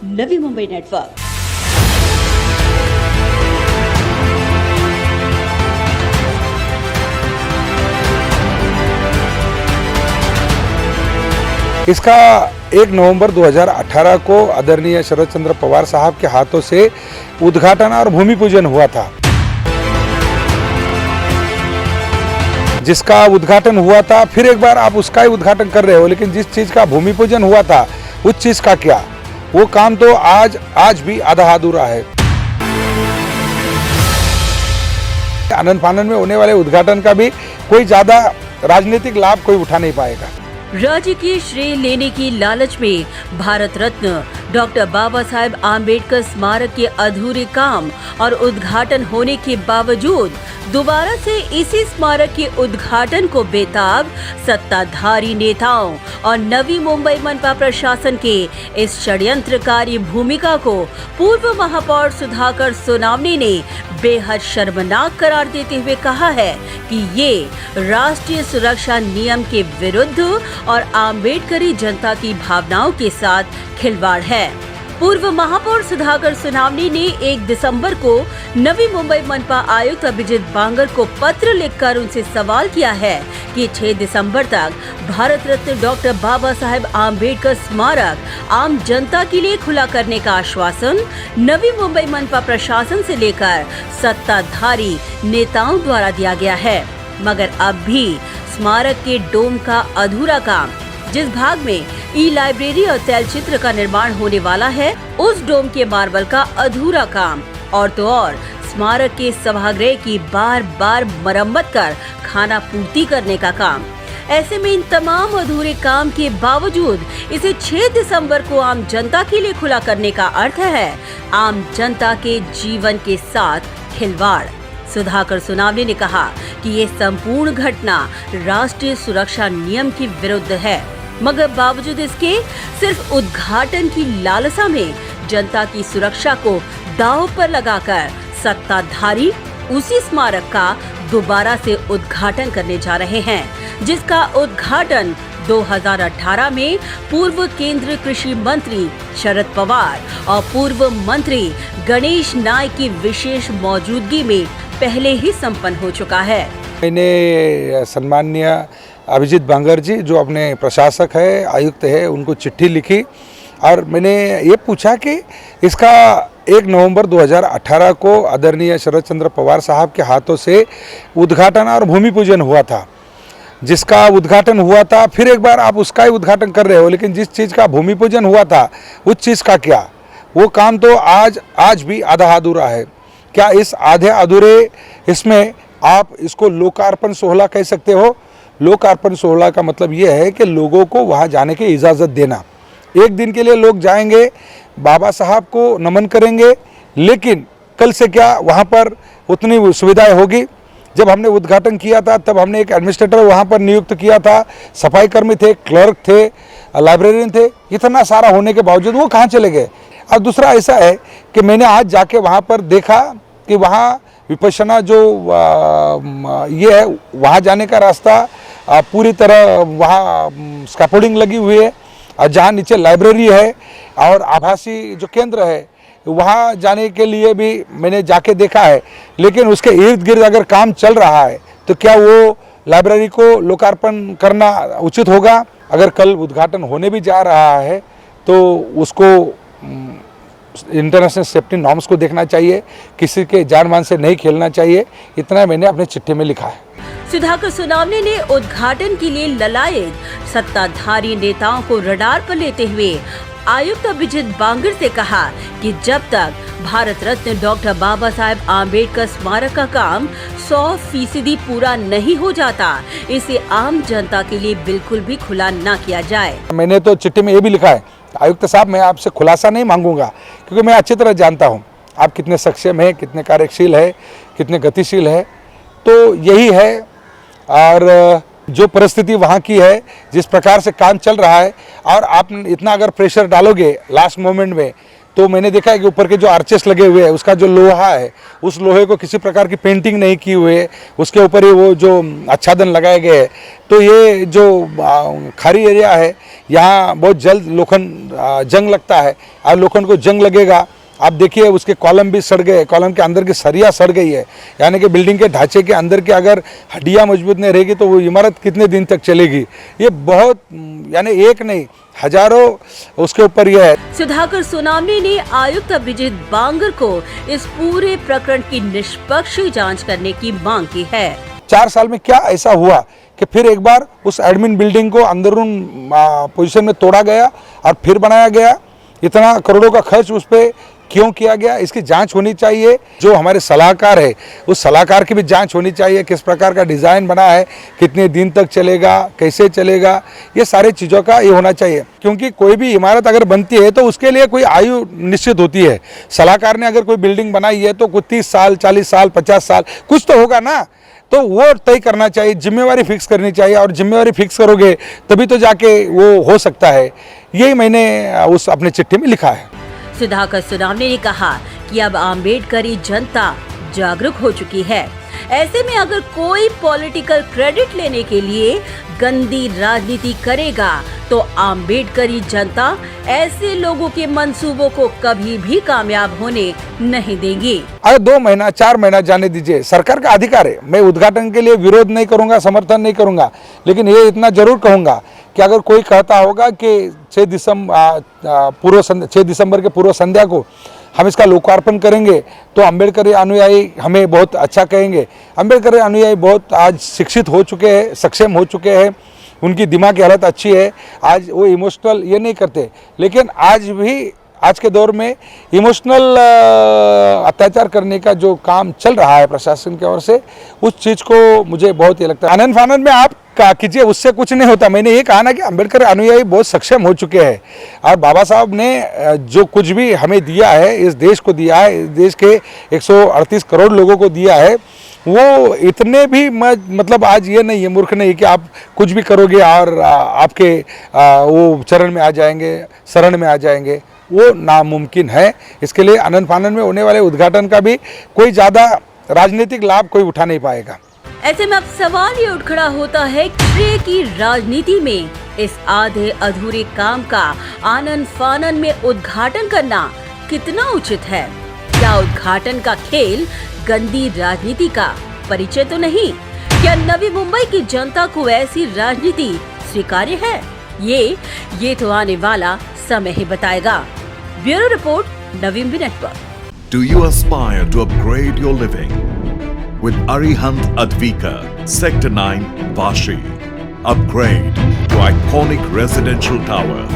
Navi Mumbai network. इसका 1 नवंबर 2018 को आदरणीय शरद चंद्र पवार साहब के हाथों से उद्घाटन और भूमि पूजन हुआ था। जिसका उद्घाटन हुआ था, फिर एक बार आप उसका ही उद्घाटन कर रहे हो, लेकिन जिस चीज का भूमि पूजन हुआ था उस चीज का क्या? वो काम तो आज भी आधा अधूरा है। आनंद फानन में होने वाले उद्घाटन का भी कोई ज्यादा राजनीतिक लाभ कोई उठा नहीं पाएगा। राज्य की श्रेय लेने की लालच में भारत रत्न डॉक्टर बाबा साहेब आम्बेडकर स्मारक के अधूरे काम और उद्घाटन होने के बावजूद दोबारा से इसी स्मारक के उद्घाटन को बेताब सत्ताधारी नेताओं और नवी मुंबई मनपा प्रशासन के इस षड्यंत्रकारी भूमिका को पूर्व महापौर सुधाकर सोनावने ने बेहद शर्मनाक करार देते हुए कहा है कि ये राष्ट्रीय सुरक्षा नियम के विरुद्ध और आम्बेडकरी जनता की भावनाओं के साथ खिलवाड़ है। पूर्व महापौर सुधाकर सोनावने ने 1 दिसंबर को नवी मुंबई मनपा आयुक्त अभिजीत बांगर को पत्र लिखकर उनसे सवाल किया है कि 6 दिसंबर तक भारत रत्न डॉक्टर बाबा साहेब आम्बेडकर स्मारक आम जनता के लिए खुला करने का आश्वासन नवी मुंबई मनपा प्रशासन से लेकर सत्ताधारी नेताओं द्वारा दिया गया है, मगर अब भी स्मारक के डोम का अधूरा काम, जिस भाग में ई-लाइब्रेरी और तैलचित्र का निर्माण होने वाला है, उस डोम के मार्बल का अधूरा काम और तो और स्मारक के सभागृह की बार-बार मरम्मत कर खाना पूर्ति करने का काम। ऐसे में इन तमाम अधूरे काम के बावजूद इसे 6 दिसंबर को आम जनता के लिए खुला करने का अर्थ है आम जनता के जीवन के साथ खिलवाड़। सुधाकर सोनावने ने कहा कि ये संपूर्ण घटना राष्ट्रीय सुरक्षा नियम के विरुद्ध है, मगर बावजूद इसके सिर्फ उद्घाटन की लालसा में जनता की सुरक्षा को दांव पर लगाकर सत्ताधारी उसी स्मारक का दोबारा से उद्घाटन करने जा रहे हैं, जिसका उद्घाटन 2018 में पूर्व केंद्रीय कृषि मंत्री शरद पवार और पूर्व मंत्री गणेश नायक की विशेष मौजूदगी में पहले ही संपन्न हो चुका है। मैंने सम्माननीय अभिजीत बांगर जी, जो अपने प्रशासक है, आयुक्त है, उनको चिट्ठी लिखी और मैंने ये पूछा कि इसका 1 नवंबर 2018 को आदरणीय शरद चंद्र पवार साहब के हाथों से उद्घाटन और भूमि पूजन हुआ था। जिसका उद्घाटन हुआ था, फिर एक बार आप उसका ही उद्घाटन कर रहे हो, लेकिन जिस चीज़ का भूमि पूजन हुआ था उस चीज़ का क्या? वो काम तो आज भी आधा अधूरा है। क्या इस आधे अधूरे इसमें आप इसको लोकार्पण सोहला कह सकते हो? लोकार्पण सोहला का मतलब ये है कि लोगों को वहाँ जाने की इजाज़त देना। एक दिन के लिए लोग जाएंगे, बाबा साहब को नमन करेंगे, लेकिन कल से क्या वहाँ पर उतनी सुविधाएं होगी? जब हमने उद्घाटन किया था तब हमने एक एडमिनिस्ट्रेटर वहाँ पर नियुक्त किया था, सफाई कर्मी थे, क्लर्क थे, लाइब्रेरियन थे, इतना सारा होने के बावजूद वो कहाँ चले गए? और दूसरा ऐसा है कि मैंने आज जाके वहाँ पर देखा कि वहाँ विपश्यना जो ये है, वहाँ जाने का रास्ता पूरी तरह वहाँ स्कैफोल्डिंग लगी हुई है और जहाँ नीचे लाइब्रेरी है और आभासी जो केंद्र है वहाँ जाने के लिए भी मैंने जाके देखा है, लेकिन उसके इर्द गिर्द अगर काम चल रहा है तो क्या वो लाइब्रेरी को लोकार्पण करना उचित होगा? अगर कल उद्घाटन होने भी जा रहा है तो उसको इंटरनेशनल सेफ्टी नॉर्म्स को देखना चाहिए, किसी के जान मान से नहीं खेलना चाहिए। इतना मैंने अपने चिट्ठी में लिखा है। सुधाकर सोनावने ने उद्घाटन के लिए ललायत सत्ताधारी नेताओं को रडार पर लेते हुए आयुक्त अभिजीत बांगर से कहा कि जब तक भारत रत्न डॉक्टर बाबा साहेब आम्बेडकर स्मारक का काम 100% पूरा नहीं हो जाता, इसे आम जनता के लिए बिल्कुल भी खुला न किया जाए। मैंने तो चिट्ठी में ये भी लिखा है, आयुक्त साहब, मैं आपसे खुलासा नहीं मांगूंगा क्योंकि मैं अच्छी तरह जानता हूँ आप कितने सक्षम है, कितने कार्यशील है, कितने गतिशील है। तो यही है, और जो परिस्थिति वहाँ की है, जिस प्रकार से काम चल रहा है, और आप इतना अगर प्रेशर डालोगे लास्ट मोमेंट में तो मैंने देखा है कि ऊपर के जो आर्चेस लगे हुए हैं उसका जो लोहा है उस लोहे को किसी प्रकार की पेंटिंग नहीं की हुई है, उसके ऊपर ही वो जो आच्छादन लगाए गए हैं। तो ये जो खाड़ी एरिया है यहाँ बहुत जल्द लोखंड जंग लगता है और लोखंड को जंग लगेगा। आप देखिए उसके कॉलम भी सड़ गए, कॉलम के अंदर की सरिया सड़ गई है, यानी कि बिल्डिंग के ढांचे के अंदर के अगर हड्डियाँ मजबूत नहीं रहेगी तो वो इमारत कितने दिन तक चलेगी। ये बहुत यानी एक नहीं हजारों उसके ऊपर यह है। सुधाकर सोनावने ने आयुक्त अभिजीत बांगर को इस पूरे प्रकरण की निष्पक्ष जांच करने की मांग की है। 4 साल में क्या ऐसा हुआ कि फिर एक बार उस एडमिन बिल्डिंग को अंदरून पोजीशन में तोड़ा गया और फिर बनाया गया? इतना करोड़ों का खर्च उस पर क्यों किया गया? इसकी जांच होनी चाहिए। जो हमारे सलाहकार है उस सलाहकार की भी जांच होनी चाहिए, किस प्रकार का डिज़ाइन बना है, कितने दिन तक चलेगा, कैसे चलेगा, ये सारी चीज़ों का ये होना चाहिए। क्योंकि कोई भी इमारत अगर बनती है तो उसके लिए कोई आयु निश्चित होती है। सलाहकार ने अगर कोई बिल्डिंग बनाई है तो कुछ 30 साल, 40 साल, 50 साल कुछ तो होगा ना, तो वो तय करना चाहिए, जिम्मेवारी फिक्स करनी चाहिए। और जिम्मेवारी फिक्स करोगे तभी तो जाके वो हो सकता है। यही मैंने उस अपने चिट्ठी में लिखा है। सुधाकर सोनावने ने कहा कि अब आम्बेडकरी जनता जागरूक हो चुकी है। ऐसे में अगर कोई पॉलिटिकल क्रेडिट लेने के लिए गंदी राजनीति करेगा तो आम्बेडकरी जनता ऐसे लोगों के मंसूबों को कभी भी कामयाब होने नहीं देंगी। अरे 2 महीना 4 महीना जाने दीजिए, सरकार का अधिकार है। मैं उद्घाटन के लिए विरोध नहीं करूंगा, समर्थन नहीं करूंगा, लेकिन ये इतना जरूर कहूंगा कि अगर कोई कहता होगा कि 6 दिसंबर के पूर्व संध्या को हम इसका लोकार्पण करेंगे तो अम्बेडकर अनुयायी हमें बहुत अच्छा कहेंगे। अम्बेडकर अनुयायी बहुत आज शिक्षित हो चुके हैं, सक्षम हो चुके हैं, उनकी दिमाग की हालत अच्छी है। आज वो इमोशनल ये नहीं करते, लेकिन आज भी आज के दौर में इमोशनल अत्याचार करने का जो काम चल रहा है प्रशासन की ओर से, उस चीज़ को मुझे बहुत ये लगता है। आनंद फानंद में आप कीजिए, उससे कुछ नहीं होता। मैंने ये कहा ना कि अम्बेडकर अनुयायी बहुत सक्षम हो चुके हैं और बाबा साहब ने जो कुछ भी हमें दिया है, इस देश को दिया है, इस देश के 138 करोड़ लोगों को दिया है, वो इतने भी मतलब आज ये नहीं है, मूर्ख नहीं कि आप कुछ भी करोगे और आपके वो चरण में आ जाएंगे, शरण में आ जाएंगे। वो नामुमकिन है। इसके लिए आनंद फानंद में होने वाले उद्घाटन का भी कोई ज़्यादा राजनीतिक लाभ कोई उठा नहीं पाएगा। ऐसे में अब सवाल ये उठ खड़ा होता है कि राजनीति में इस आधे अधूरे काम का आनंद फानंद में उद्घाटन करना कितना उचित है? क्या उद्घाटन का खेल गंदी राजनीति का परिचय तो नहीं? क्या नवी मुंबई की जनता को ऐसी राजनीति स्वीकार्य है? ये तो आने वाला समय ही बताएगा। Bureau report, Navi Mumbai network. Do you aspire to upgrade your living? With Arihant Advika, Sector 9, Vashi. Upgrade to iconic residential tower